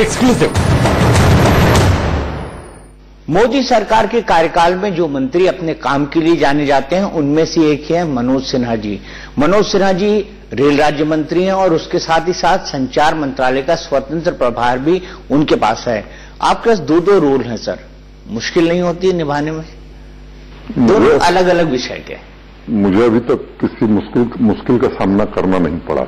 Exclusive. Modi सरकार के कार्यकाल में जो मंत्री अपने काम के लिए जाने जाते हैं उनमें से एक है मनोज सिन्हा जी। मनोज सिन्हा जी रेल राज्य मंत्री हैं और उसके साथ ही साथ संचार मंत्रालय का स्वतंत्र प्रभार भी उनके पास है। आपके पास दो दो रोल हैं सर, मुश्किल नहीं होती है निभाने में? दोनों अलग अलग विषय के। मुझे अभी तक किसी मुश्किल का सामना करना नहीं पड़ा,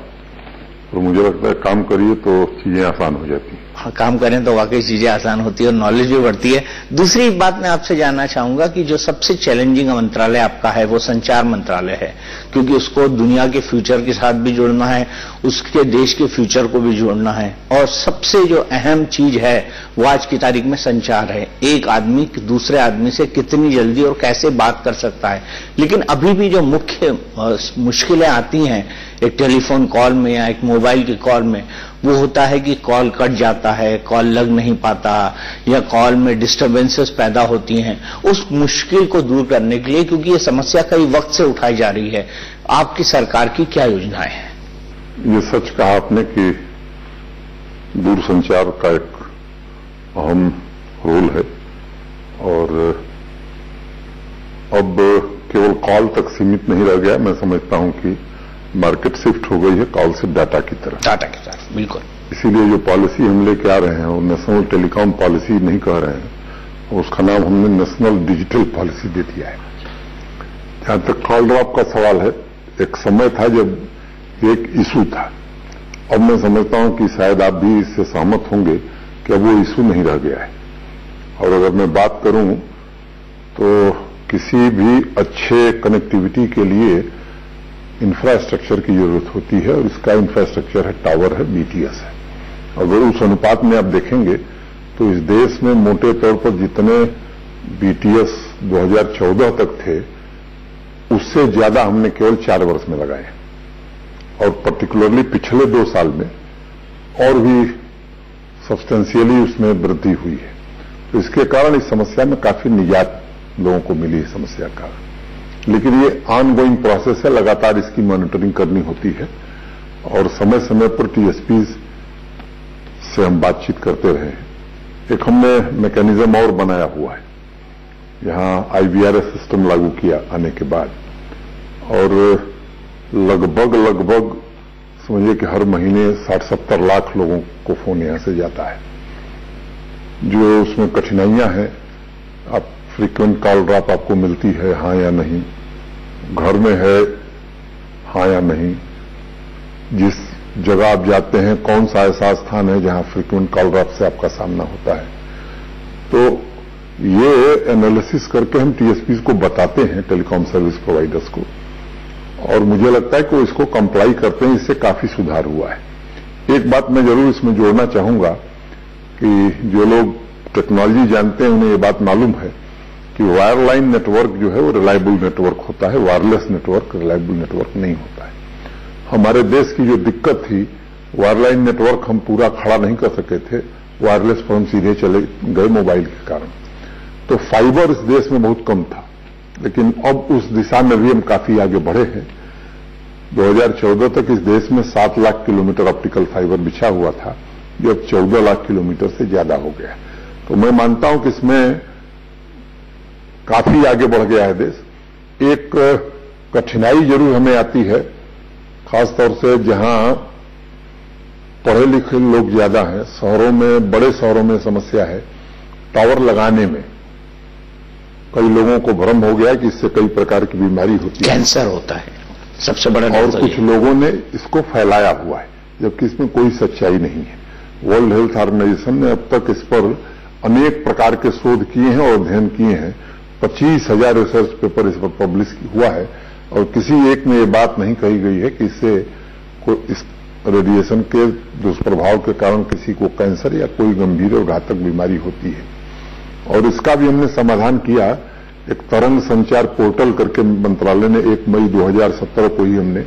तो मुझे लगता है काम करिए तो चीजें आसान हो जाती हैं। हाँ, काम करें तो वाकई चीजें आसान होती है और नॉलेज भी बढ़ती है। दूसरी बात मैं आपसे जानना चाहूंगा कि जो सबसे चैलेंजिंग मंत्रालय आपका है वो संचार मंत्रालय है, क्योंकि उसको दुनिया के फ्यूचर के साथ भी जोड़ना है, उसके देश के फ्यूचर को भी जोड़ना है, और सबसे जो अहम चीज है वो आज की तारीख में संचार है। एक आदमी दूसरे आदमी से कितनी जल्दी और कैसे बात कर सकता है। लेकिन अभी भी जो मुख्य मुश्किलें आती हैं एक टेलीफोन कॉल में या एक मोबाइल की कॉल में, वो होता है कि कॉल कट जाता है, कॉल लग नहीं पाता, या कॉल में डिस्टर्बेंसेस पैदा होती हैं। उस मुश्किल को दूर करने के लिए, क्योंकि ये समस्या कई वक्त से उठाई जा रही है, आपकी सरकार की क्या योजनाएं हैं? ये सच कहा आपने कि दूरसंचार का एक अहम रोल है, और अब केवल कॉल तक सीमित नहीं रह गया। मैं समझता हूं कि मार्केट शिफ्ट हो गई है कॉल से डाटा की तरफ। डाटा की तरफ, बिल्कुल। इसीलिए जो पॉलिसी हम लेके आ रहे हैं वो नेशनल टेलीकॉम पॉलिसी नहीं कह रहे हैं, उसका नाम हमने नेशनल डिजिटल पॉलिसी दे दिया है। जहां तक कॉल ड्रॉप का सवाल है, एक समय था जब एक इशू था। अब मैं समझता हूं कि शायद आप भी इससे सहमत होंगे कि अब वो इशू नहीं रह गया है। और अगर मैं बात करूं तो किसी भी अच्छे कनेक्टिविटी के लिए इंफ्रास्ट्रक्चर की जरूरत होती है, और इसका इंफ्रास्ट्रक्चर है टावर है, बीटीएस है। अगर उस अनुपात में आप देखेंगे तो इस देश में मोटे तौर पर जितने बीटीएस 2014 तक थे उससे ज्यादा हमने केवल 4 वर्ष में लगाए, और पर्टिकुलरली पिछले 2 साल में और भी सब्सटेंशियली उसमें वृद्धि हुई है। तो इसके कारण इस समस्या में काफी निजात लोगों को मिली है समस्या का। लेकिन ये ऑनगोइंग प्रोसेस है, लगातार इसकी मॉनिटरिंग करनी होती है, और समय समय पर टीएसपी से हम बातचीत करते रहे हैं। एक हमने मैकेनिज्म और बनाया हुआ है, यहां आईवीआरएस सिस्टम लागू किया आने के बाद, और लगभग समझिए कि हर महीने 60-70 लाख लोगों को फोन यहां से जाता है। जो उसमें कठिनाइयां हैं, आप फ्रीक्वेंट कॉल ड्रॉप आपको मिलती है हां या नहीं, घर में है हां या नहीं, जिस जगह आप जाते हैं कौन सा ऐसा स्थान है जहां फ्रीक्वेंट कॉल ड्रॉप से आपका सामना होता है। तो ये एनालिसिस करके हम टीएसपी को बताते हैं, टेलीकॉम सर्विस प्रोवाइडर्स को, और मुझे लगता है कि वो इसको कंप्लाई करते हैं। इससे काफी सुधार हुआ है। एक बात मैं जरूर इसमें जोड़ना चाहूंगा कि जो लोग टेक्नोलॉजी जानते हैं उन्हें ये बात मालूम है कि वायरलाइन नेटवर्क जो है वो रिलायबल नेटवर्क होता है, वायरलेस नेटवर्क रिलायबल नेटवर्क नहीं होता है। हमारे देश की जो दिक्कत थी, वायरलाइन नेटवर्क हम पूरा खड़ा नहीं कर सके थे, वायरलेस पर हम सीधे चले गए मोबाइल के कारण। तो फाइबर इस देश में बहुत कम था, लेकिन अब उस दिशा में भी हम काफी आगे बढ़े हैं। 2014 तक इस देश में 7 लाख किलोमीटर ऑप्टिकल फाइबर बिछा हुआ था, जो अब 14 लाख किलोमीटर से ज्यादा हो गया। तो मैं मानता हूं कि इसमें काफी आगे बढ़ गया है देश। एक कठिनाई जरूर हमें आती है, खासतौर से जहां पढ़े लिखे लोग ज्यादा हैं। शहरों में, बड़े शहरों में समस्या है टावर लगाने में। कई लोगों को भ्रम हो गया कि इससे कई प्रकार की बीमारी होती है, कैंसर होता है सबसे बड़ा, और कुछ लोगों ने इसको फैलाया हुआ है, जबकि इसमें कोई सच्चाई नहीं है। वर्ल्ड हेल्थ ऑर्गेनाइजेशन ने अब तक इस पर अनेक प्रकार के शोध किए हैं और अध्ययन किए हैं। 25,000 रिसर्च पेपर इस पर पब्लिश हुआ है, और किसी एक में ये बात नहीं कही गई है कि इससे इस रेडिएशन के दुष्प्रभाव के कारण किसी को कैंसर या कोई गंभीर और घातक बीमारी होती है। और इसका भी हमने समाधान किया। एक तरंग संचार पोर्टल करके मंत्रालय ने 1 मई 2017 को ही हमने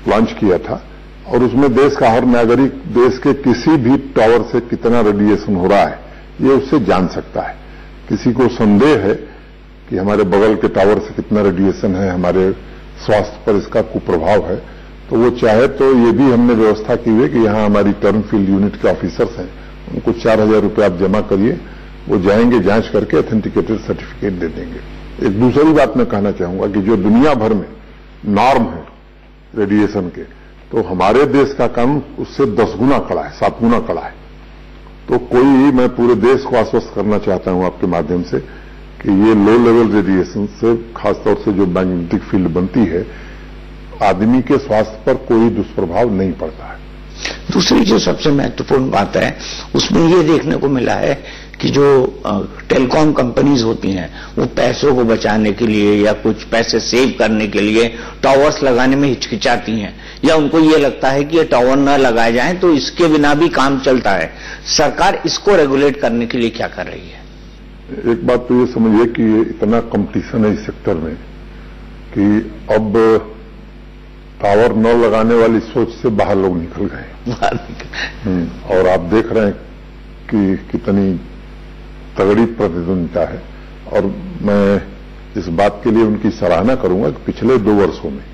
लॉन्च किया था, और उसमें देश का हर नागरिक देश के किसी भी टावर से कितना रेडिएशन हो रहा है ये उससे जान सकता है। किसी को संदेह है कि हमारे बगल के टावर से कितना रेडिएशन है, हमारे स्वास्थ्य पर इसका कुप्रभाव है, तो वो चाहे तो ये भी हमने व्यवस्था की हुई है कि यहाँ हमारी टर्न फील्ड यूनिट के ऑफिसर्स हैं, उनको 4,000 रुपये आप जमा करिए, वो जाएंगे जांच करके ऑथेंटिकेटेड सर्टिफिकेट दे देंगे। एक दूसरी बात मैं कहना चाहूंगा कि जो दुनिया भर में नॉर्म है रेडिएशन के, तो हमारे देश का कानून उससे 10 गुना कड़ा है, 7 गुना कड़ा है। तो मैं पूरे देश को आश्वस्त करना चाहता हूं आपके माध्यम से कि ये लो लेवल रेडिएशन से, खासतौर से जो मैग्नेटिक फील्ड बनती है, आदमी के स्वास्थ्य पर कोई दुष्प्रभाव नहीं पड़ता है। दूसरी जो सबसे महत्वपूर्ण बात है, उसमें ये देखने को मिला है कि जो टेलीकॉम कंपनीज होती हैं, वो पैसों को बचाने के लिए या कुछ पैसे सेव करने के लिए टावर्स लगाने में हिचकिचाती हैं, या उनको ये लगता है कि ये टावर न लगाए जाएं तो इसके बिना भी काम चलता है। सरकार इसको रेगुलेट करने के लिए क्या कर रही है? एक बात तो ये समझिए कि इतना कंपटीशन है इस सेक्टर में कि अब टावर न लगाने वाली सोच से बाहर लोग निकल गए। और आप देख रहे हैं कि कितनी तगड़ी प्रतिद्वंदिता है, और मैं इस बात के लिए उनकी सराहना करूंगा कि पिछले 2 वर्षों में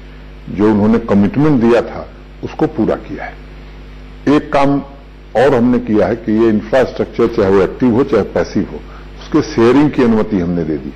जो उन्होंने कमिटमेंट दिया था उसको पूरा किया है। एक काम और हमने किया है कि ये इंफ्रास्ट्रक्चर, चाहे वो एक्टिव हो चाहे पैसिव हो, उसके शेयरिंग की अनुमति हमने दे दी।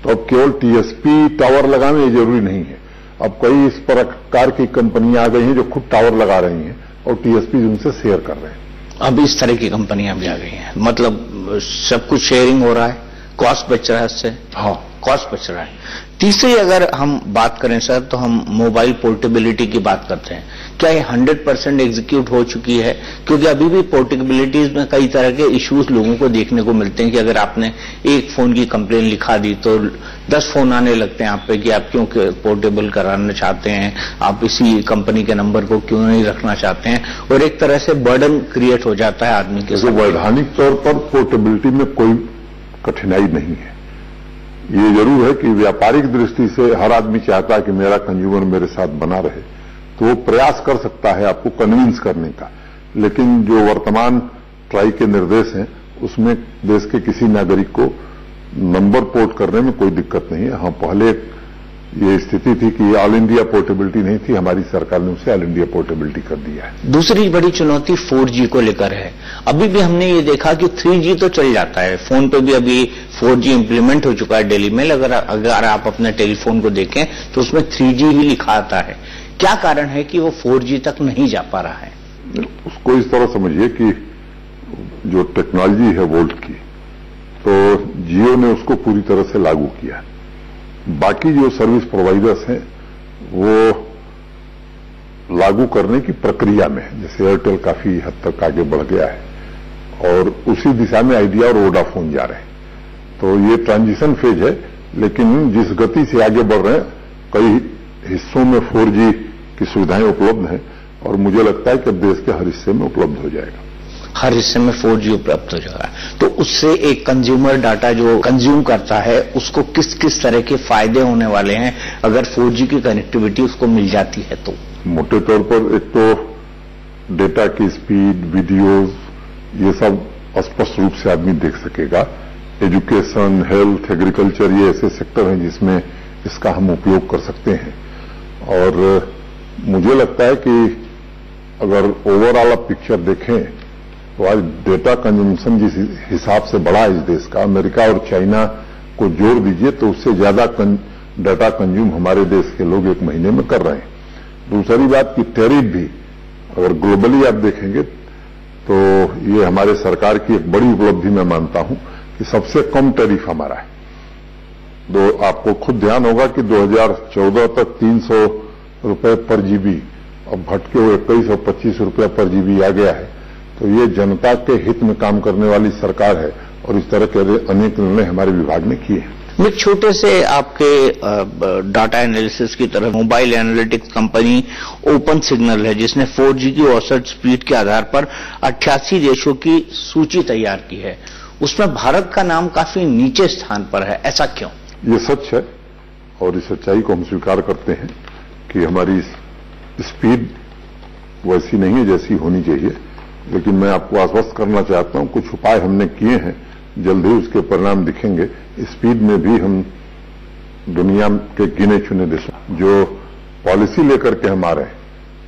तो अब केवल टीएसपी टावर लगाना ये जरूरी नहीं है। अब कई इस प्रकार की कंपनियां आ गई हैं जो खुद टावर लगा रही हैं और टीएसपी उनसे शेयर कर रहे हैं। अब इस तरह की कंपनियां भी आ गई हैं, मतलब सब कुछ शेयरिंग हो रहा है, कॉस्ट बच रहा है इससे। हाँ, कॉस्ट बच रहा है। तीसरी अगर हम बात करें सर, तो हम मोबाइल पोर्टेबिलिटी की बात करते हैं। क्या ये 100% एग्जीक्यूट हो चुकी है? क्योंकि अभी भी पोर्टेबिलिटीज में कई तरह के इश्यूज लोगों को देखने को मिलते हैं कि अगर आपने एक फोन की कंप्लेन लिखा दी तो 10 फोन आने लगते हैं आप पे कि आप क्यों पोर्टेबल कराना चाहते हैं, आप इसी कंपनी के नंबर को क्यों नहीं रखना चाहते हैं, और एक तरह से बर्डन क्रिएट हो जाता है आदमी के साथ। वैधानिक तौर पर पोर्टेबिलिटी में कोई कठिनाई नहीं है। ये जरूर है कि व्यापारिक दृष्टि से हर आदमी चाहता है कि मेरा कंज्यूमर मेरे साथ बना रहे, तो वो प्रयास कर सकता है आपको कन्विंस करने का। लेकिन जो वर्तमान ट्राई के निर्देश हैं उसमें देश के किसी नागरिक को नंबर पोर्ट करने में कोई दिक्कत नहीं है। हाँ, पहले ये स्थिति थी कि ऑल इंडिया पोर्टेबिलिटी नहीं थी, हमारी सरकार ने उसे ऑल इंडिया पोर्टेबिलिटी कर दिया है। दूसरी बड़ी चुनौती 4G को लेकर है। अभी भी हमने ये देखा कि 3G तो चल जाता है, फोन पे भी अभी 4G इंप्लीमेंट हो चुका है डेली में। अगर आप अपने टेलीफोन को देखें तो उसमें 3G ही लिखा आता है। क्या कारण है कि वो 4G तक नहीं जा पा रहा है? उसको इस तरह समझिए कि जो टेक्नोलॉजी है वोल्ट की, तो जियो ने उसको पूरी तरह से लागू किया। बाकी जो सर्विस प्रोवाइडर्स हैं वो लागू करने की प्रक्रिया में है। जैसे एयरटेल काफी हद तक आगे बढ़ गया है और उसी दिशा में आइडिया और वोडाफोन जा रहे हैं। तो ये ट्रांजिशन फेज है, लेकिन जिस गति से आगे बढ़ रहे हैं, कई हिस्सों में 4G की सुविधाएं उपलब्ध हैं और मुझे लगता है कि देश के हर हिस्से में उपलब्ध हो जाएगा। हर हिस्से में 4G उपलब्ध हो जाएगा, तो उससे एक कंज्यूमर डाटा जो कंज्यूम करता है उसको किस किस तरह के फायदे होने वाले हैं अगर 4G की कनेक्टिविटी उसको मिल जाती है? तो मोटे तौर पर एक तो डेटा की स्पीड, वीडियोज, ये सब स्पष्ट रूप से आदमी देख सकेगा। एजुकेशन, हेल्थ, एग्रीकल्चर, ये ऐसे सेक्टर हैं जिसमें इसका हम उपयोग कर सकते हैं। और मुझे लगता है कि अगर ओवरऑल आप पिक्चर देखें तो आज डेटा कंजम्पशन जिस हिसाब से बढ़ा है इस देश का, अमेरिका और चाइना को जोड़ दीजिए तो उससे ज्यादा डेटा कंज्यूम हमारे देश के लोग एक महीने में कर रहे हैं। दूसरी बात कि टैरिफ भी अगर ग्लोबली आप देखेंगे तो ये हमारे सरकार की एक बड़ी उपलब्धि मैं मानता हूं कि सबसे कम टैरिफ हमारा है। आपको खुद ध्यान होगा कि 2014 तक 300 रुपए पर जीबी, अब भटके हुए 2125 रुपया पर जीबी आ गया है। तो ये जनता के हित में काम करने वाली सरकार है और इस तरह के अनेक निर्णय हमारे विभाग ने किए हैं। एक छोटे से आपके डाटा एनालिसिस की तरफ mobile analytics company open signal है जिसने 4G की औसत स्पीड के आधार पर 88 देशों की सूची तैयार की है। उसमें भारत का नाम काफी नीचे स्थान पर है, ऐसा क्यों? ये सच है और इस सच्चाई को हम स्वीकार करते हैं कि हमारी स्पीड वैसी नहीं है जैसी होनी चाहिए। लेकिन मैं आपको आश्वस्त करना चाहता हूं, कुछ उपाय हमने किए हैं, जल्द ही उसके परिणाम दिखेंगे। स्पीड में भी हम दुनिया के गिने चुने देशों जो पॉलिसी लेकर के हम आ रहे हैं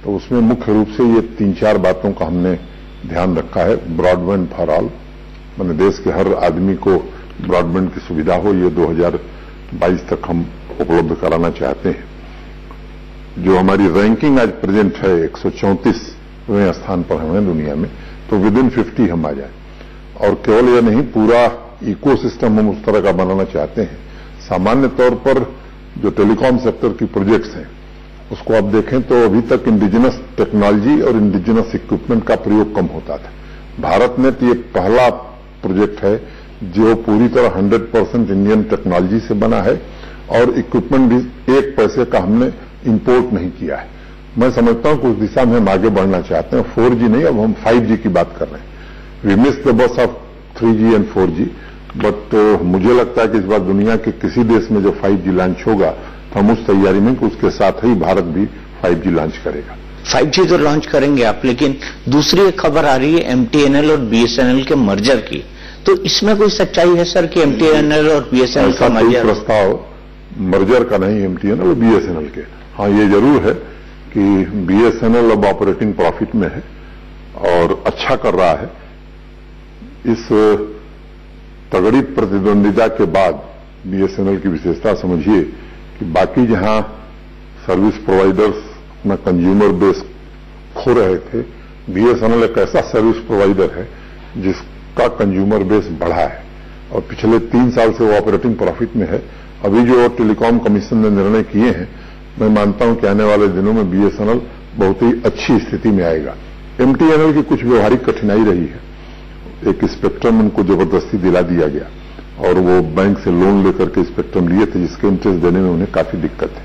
तो उसमें मुख्य रूप से ये 3-4 बातों का हमने ध्यान रखा है। ब्रॉडबैंड फॉर ऑल, माने देश के हर आदमी को ब्रॉडबैंड की सुविधा हो, ये 2022 तक हम उपलब्ध कराना चाहते हैं। जो हमारी रैंकिंग आज प्रेजेंट है 134वें स्थान पर हमें दुनिया में, तो विद इन 50 हम आ जाए। और केवल यह नहीं, पूरा इकोसिस्टम हम उस तरह का बनाना चाहते हैं। सामान्य तौर पर जो टेलीकॉम सेक्टर की प्रोजेक्ट्स हैं उसको आप देखें तो अभी तक इंडिजिनस टेक्नोलॉजी और इंडिजिनस इक्विपमेंट का प्रयोग कम होता था। भारत नेट ये पहला प्रोजेक्ट है जो पूरी तरह 100% इंडियन टेक्नोलॉजी से बना है और इक्विपमेंट भी 1 पैसे का हमने इंपोर्ट नहीं किया है। मैं समझता हूं कि उस दिशा में हम आगे बढ़ना चाहते हैं। 4G नहीं, अब हम 5G की बात कर रहे हैं। We miss the bus of 3G and 4G, but मुझे लगता है कि इस बार दुनिया के किसी देश में जो 5G लॉन्च होगा तो हम उस तैयारी में कि उसके साथ ही भारत भी 5G लॉन्च करेगा। 5G तो लॉन्च करेंगे आप, लेकिन दूसरी एक खबर आ रही है MTNL और BSNL के मर्जर की, तो इसमें कोई सच्चाई है सर कि MTNL और BSNL का मर्जर? प्रस्ताव मर्जर का नहीं, MTNL और BSNL के। हाँ, ये जरूर है कि BSNL अब ऑपरेटिंग प्रॉफिट में है और अच्छा कर रहा है। इस तगड़ी प्रतिद्वंदिता के बाद BSNL की विशेषता समझिए कि बाकी जहां सर्विस प्रोवाइडर्स अपना कंज्यूमर बेस खो रहे थे, BSNL एक ऐसा सर्विस प्रोवाइडर है जिसका कंज्यूमर बेस बढ़ा है और पिछले 3 साल से वो ऑपरेटिंग प्रॉफिट में है। अभी जो टेलीकॉम कमीशन ने निर्णय किए हैं, मैं मानता हूं कि आने वाले दिनों में BSNL बहुत ही अच्छी स्थिति में आएगा। MTNL की कुछ व्यवहारिक कठिनाई रही है। एक स्पेक्ट्रम उनको जबरदस्ती दिला दिया गया और वो बैंक से लोन लेकर के स्पेक्ट्रम लिए थे, जिसके इंटरेस्ट देने में उन्हें काफी दिक्कत है।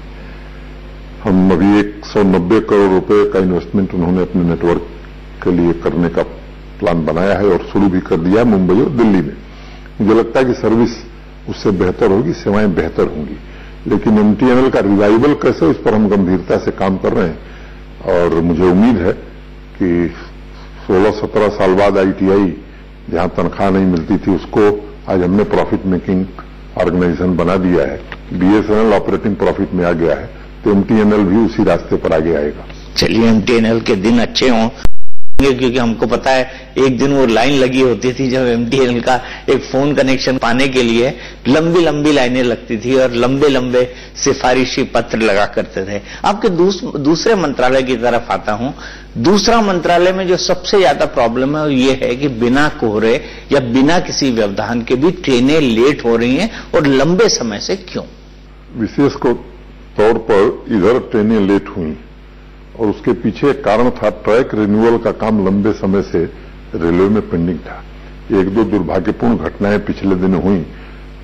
हम अभी 190 करोड़ रुपए का इन्वेस्टमेंट उन्होंने अपने नेटवर्क के लिए करने का प्लान बनाया है और शुरू भी कर दिया है मुंबई और दिल्ली में। मुझे लगता है कि सर्विस उससे बेहतर होगी, सेवाएं बेहतर होंगी। लेकिन MTNL का रिवाइवल कैसे, इस पर हम गंभीरता से काम कर रहे हैं और मुझे उम्मीद है कि 16-17 साल बाद ITI जहां तनख्वाह नहीं मिलती थी उसको आज हमने प्रॉफिट मेकिंग ऑर्गेनाइजेशन बना दिया है। BSNL ऑपरेटिंग प्रॉफिट में आ गया है, तो MTNL भी उसी रास्ते पर आगे आएगा। चलिए, MTNL के दिन अच्छे हों, क्योंकि हमको पता है एक दिन वो लाइन लगी होती थी जब MTNL का एक फोन कनेक्शन पाने के लिए लंबी लंबी लाइनें लगती थी और लंबे लंबे सिफारिशी पत्र लगा करते थे। आपके दूसरे मंत्रालय की तरफ आता हूं। दूसरा मंत्रालय में जो सबसे ज्यादा प्रॉब्लम है वो ये है कि बिना कोहरे या बिना किसी व्यवधान के भी ट्रेनें लेट हो रही हैं, और लंबे समय से क्यों? विशेष तौर पर इधर ट्रेनें लेट हुई और उसके पीछे एक कारण था, ट्रैक रिन्यूअल का काम लंबे समय से रेलवे में पेंडिंग था। 1-2 दुर्भाग्यपूर्ण घटनाएं पिछले दिन हुई,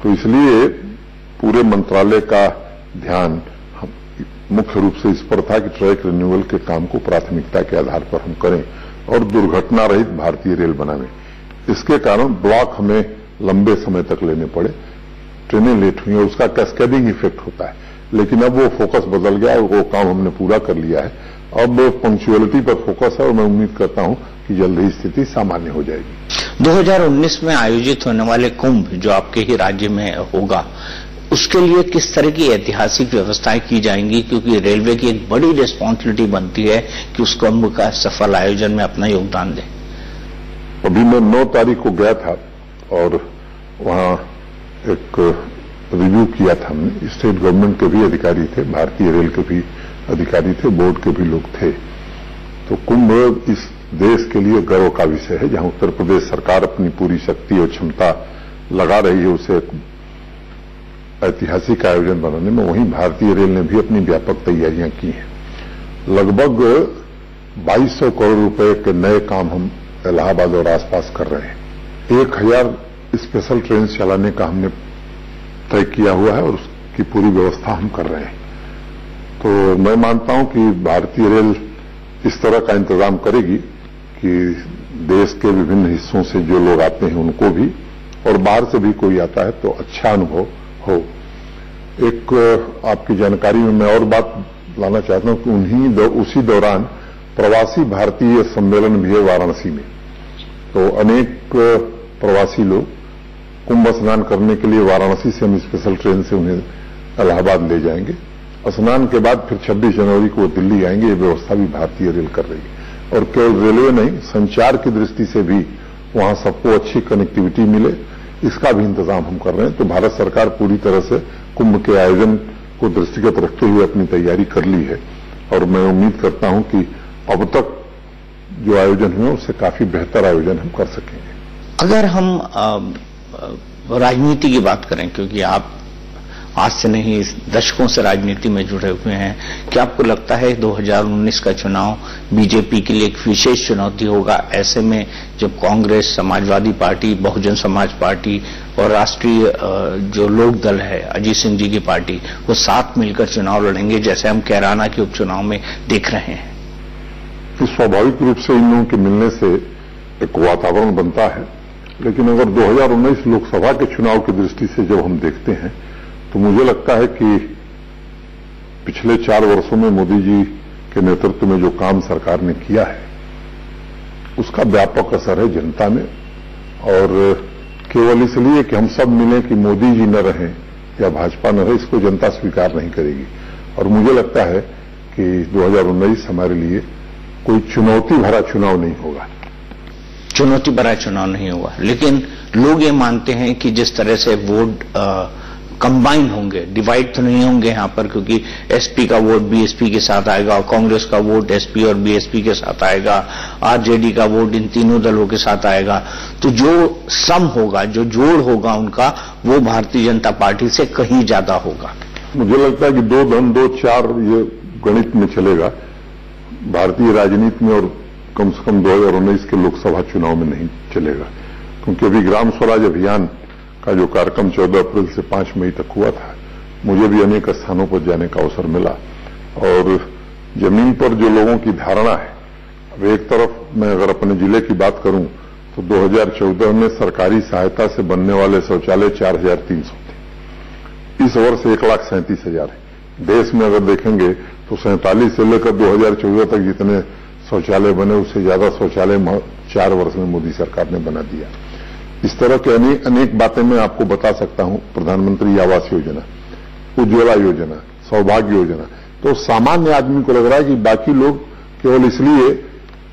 तो इसलिए पूरे मंत्रालय का ध्यान मुख्य रूप से इस पर था कि ट्रैक रिन्यूअल के काम को प्राथमिकता के आधार पर हम करें और दुर्घटना रहित भारतीय रेल बनावें। इसके कारण ब्लॉक हमें लंबे समय तक लेने पड़े, ट्रेनें लेट हुई और उसका कैस्केडिंग इफेक्ट होता है। लेकिन अब वो फोकस बदल गया और वो काम हमने पूरा कर लिया है। अब पंक्चुअलिटी पर फोकस है और मैं उम्मीद करता हूं कि जल्द ही स्थिति सामान्य हो जाएगी। 2019 में आयोजित होने वाले कुंभ जो आपके ही राज्य में होगा, उसके लिए किस तरह की ऐतिहासिक व्यवस्थाएं की जाएंगी? क्योंकि रेलवे की एक बड़ी रिस्पॉन्सिबिलिटी बनती है कि उस कुंभ का सफल आयोजन में अपना योगदान दे। अभी मैं 9 तारीख को गया था और वहां एक रिव्यू किया था हमने। स्टेट गवर्नमेंट के भी अधिकारी थे, भारतीय रेल के भी अधिकारी थे, बोर्ड के भी लोग थे। तो कुंभ इस देश के लिए गर्व का विषय है। जहां उत्तर प्रदेश सरकार अपनी पूरी शक्ति और क्षमता लगा रही है उसे एक ऐतिहासिक आयोजन बनाने में, वहीं भारतीय रेल ने भी अपनी व्यापक तैयारियां की हैं। लगभग 2200 करोड़ रुपए के नए काम हम इलाहाबाद और आसपास कर रहे हैं। 1000 स्पेशल ट्रेन चलाने का हमने तय किया हुआ है और उसकी पूरी व्यवस्था हम कर रहे हैं। तो मैं मानता हूं कि भारतीय रेल इस तरह का इंतजाम करेगी कि देश के विभिन्न हिस्सों से जो लोग आते हैं उनको भी, और बाहर से भी कोई आता है तो अच्छा अनुभव हो। एक आपकी जानकारी में मैं और बात लाना चाहता हूं कि उसी दौरान प्रवासी भारतीय सम्मेलन भी है वाराणसी में। तो अनेक प्रवासी लोग कुंभ स्नान करने के लिए वाराणसी से हम स्पेशल ट्रेन से उन्हें इलाहाबाद ले जाएंगे स्नान के बाद फिर 26 जनवरी को वो दिल्ली आएंगे। ये व्यवस्था भी भारतीय रेल कर रही है। और केवल रेलवे नहीं, संचार की दृष्टि से भी वहां सबको अच्छी कनेक्टिविटी मिले, इसका भी इंतजाम हम कर रहे हैं। तो भारत सरकार पूरी तरह से कुंभ के आयोजन को दृष्टिगत रखते हुए अपनी तैयारी कर ली है और मैं उम्मीद करता हूं कि अब तक जो आयोजन हुए उससे काफी बेहतर आयोजन हम कर सकेंगे। अगर हम राजनीति की बात करें, क्योंकि आप आज से नहीं दशकों से राजनीति में जुड़े हुए हैं, क्या आपको लगता है 2019 का चुनाव बीजेपी के लिए एक विशेष चुनौती होगा? ऐसे में जब कांग्रेस, समाजवादी पार्टी, बहुजन समाज पार्टी और राष्ट्रीय जो लोक दल है अजीत सिंह जी की पार्टी, वो साथ मिलकर चुनाव लड़ेंगे जैसे हम कैराना के उपचुनाव में देख रहे हैं? स्वाभाविक रूप से इन लोगों के मिलने से एक वातावरण बनता है, लेकिन अगर 2019 लोकसभा के चुनाव की दृष्टि से जब हम देखते हैं तो मुझे लगता है कि पिछले 4 वर्षों में मोदी जी के नेतृत्व में जो काम सरकार ने किया है उसका व्यापक असर है जनता में। और केवल इसलिए कि हम सब मिलें कि मोदी जी न रहें या भाजपा न रहे, इसको जनता स्वीकार नहीं करेगी। और मुझे लगता है कि 2019 हमारे लिए कोई चुनौती भरा चुनाव नहीं होगा। चुनौती भरा चुनाव नहीं होगा, लेकिन लोग ये मानते हैं कि जिस तरह से वोट कंबाइन होंगे, डिवाइड तो नहीं होंगे यहां पर, क्योंकि एसपी का वोट बीएसपी के साथ आएगा, कांग्रेस का वोट एसपी और बीएसपी के साथ आएगा, आरजेडी का वोट इन तीनों दलों के साथ आएगा। तो जो सम होगा, जो जोड़ होगा उनका, वो भारतीय जनता पार्टी से कहीं ज्यादा होगा। मुझे लगता है कि 2 धन 2 4 ये गणित में चलेगा भारतीय राजनीति में, और कम से कम 2019 के लोकसभा चुनाव में नहीं चलेगा। क्योंकि अभी ग्राम स्वराज अभियान का जो कार्यक्रम 14 अप्रैल से 5 मई तक हुआ था, मुझे भी अनेक स्थानों पर जाने का अवसर मिला। और जमीन पर जो लोगों की धारणा है, अब एक तरफ मैं अगर अपने जिले की बात करूं तो 2014 में सरकारी सहायता से बनने वाले शौचालय 4300 थे। इस वर्ष 1,37,000 है। देश में अगर देखेंगे तो 47 से लेकर 2014 तक जितने शौचालय बने उससे ज्यादा शौचालय 4 वर्ष में मोदी सरकार ने बना दिया। इस तरह के अनेक बातें मैं आपको बता सकता हूं। प्रधानमंत्री आवास योजना, उज्ज्वला योजना, सौभाग्य योजना। तो सामान्य आदमी को लग रहा है कि बाकी लोग केवल इसलिए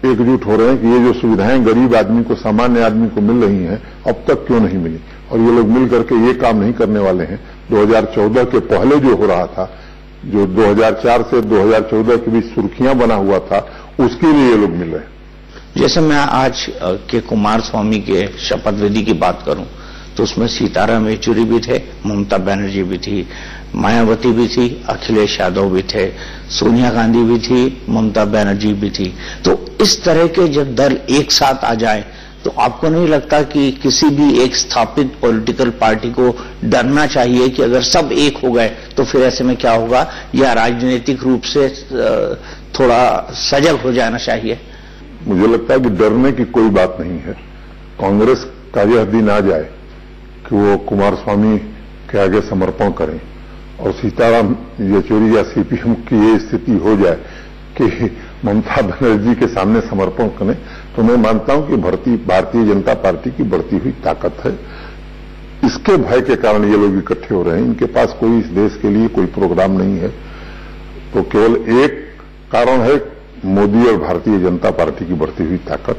एकजुट हो रहे हैं कि ये जो सुविधाएं गरीब आदमी को, सामान्य आदमी को मिल रही हैं, अब तक क्यों नहीं मिली, और ये लोग मिल करके ये काम नहीं करने वाले हैं। 2014 के पहले जो हो रहा था, जो 2004 से 2014 के बीच सुर्खियां बना हुआ था, उसके लिए ये लोग मिल रहे हैं। जैसे मैं आज के कुमार स्वामी के शपथ विधि की बात करूं तो उसमें सीताराम येचुरी भी थे, ममता बनर्जी भी थी, मायावती भी थी, अखिलेश यादव भी थे, सोनिया गांधी भी थी, ममता बनर्जी भी थी। तो इस तरह के जब दल एक साथ आ जाए तो आपको नहीं लगता कि किसी भी एक स्थापित पॉलिटिकल पार्टी को डरना चाहिए कि अगर सब एक हो गए तो फिर ऐसे में क्या होगा, या राजनीतिक रूप से थोड़ा सजग हो जाना चाहिए? मुझे लगता है कि डरने की कोई बात नहीं है। कांग्रेस का यह दिन आ जाए कि वो कुमार स्वामी के आगे समर्पण करें और सीताराम येचुरी या सीपीएम की ये स्थिति हो जाए कि ममता बनर्जी के सामने समर्पण करें, तो मैं मानता हूं कि भारतीय जनता पार्टी की बढ़ती हुई ताकत है। इसके भय के कारण ये लोग इकट्ठे हो रहे हैं। इनके पास कोई इस देश के लिए कोई प्रोग्राम नहीं है। तो केवल एक कारण है मोदी और भारतीय जनता पार्टी की बढ़ती हुई ताकत।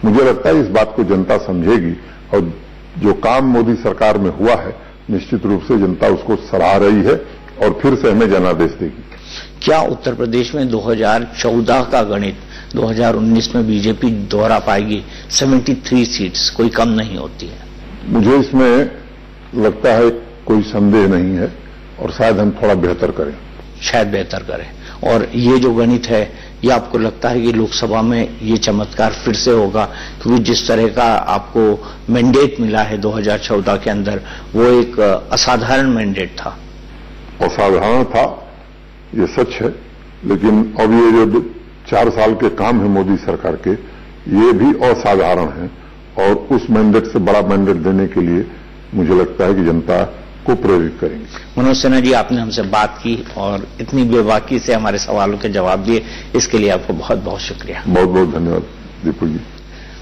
मुझे लगता है इस बात को जनता समझेगी और जो काम मोदी सरकार में हुआ है निश्चित रूप से जनता उसको सराह रही है और फिर से हमें जनादेश देगी। क्या उत्तर प्रदेश में 2014 का गणित 2019 में बीजेपी दोहरा पाएगी? 73 सीट्स कोई कम नहीं होती है। मुझे इसमें लगता है कोई संदेह नहीं है और शायद हम थोड़ा बेहतर करें। शायद बेहतर करें। और ये जो गणित है, ये आपको लगता है कि लोकसभा में ये चमत्कार फिर से होगा? क्योंकि जिस तरह का आपको मैंडेट मिला है 2014 के अंदर, वो एक असाधारण मैंडेट था। असाधारण था, ये सच है, लेकिन अब ये जो 4 साल के काम है मोदी सरकार के, ये भी असाधारण है और उस मैंडेट से बड़ा मैंडेट देने के लिए मुझे लगता है कि जनता को प्रेरित करेंगे। मनोज सिन्हा जी, आपने हमसे बात की और इतनी बेबाकी से हमारे सवालों के जवाब दिए, इसके लिए आपको बहुत बहुत शुक्रिया। बहुत बहुत धन्यवाद दीपक जी।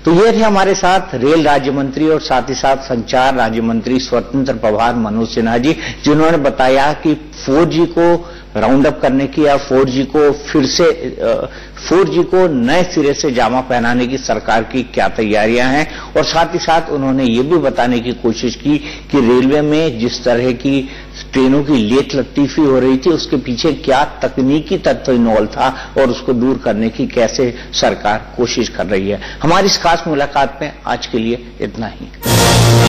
तो ये थे हमारे साथ रेल राज्य मंत्री और साथ ही साथ संचार राज्य मंत्री स्वतंत्र प्रभार मनोज सिन्हा जी, जिन्होंने बताया कि 4G को राउंड अप करने की या 4G को फिर से 4G को नए सिरे से जामा पहनाने की सरकार की क्या तैयारियां हैं, और साथ ही साथ उन्होंने ये भी बताने की कोशिश की कि रेलवे में जिस तरह की ट्रेनों की लेट लतीफी हो रही थी उसके पीछे क्या तकनीकी तत्व इन्वॉल्व था और उसको दूर करने की कैसे सरकार कोशिश कर रही है। हमारी इस खास मुलाकात में आज के लिए इतना ही।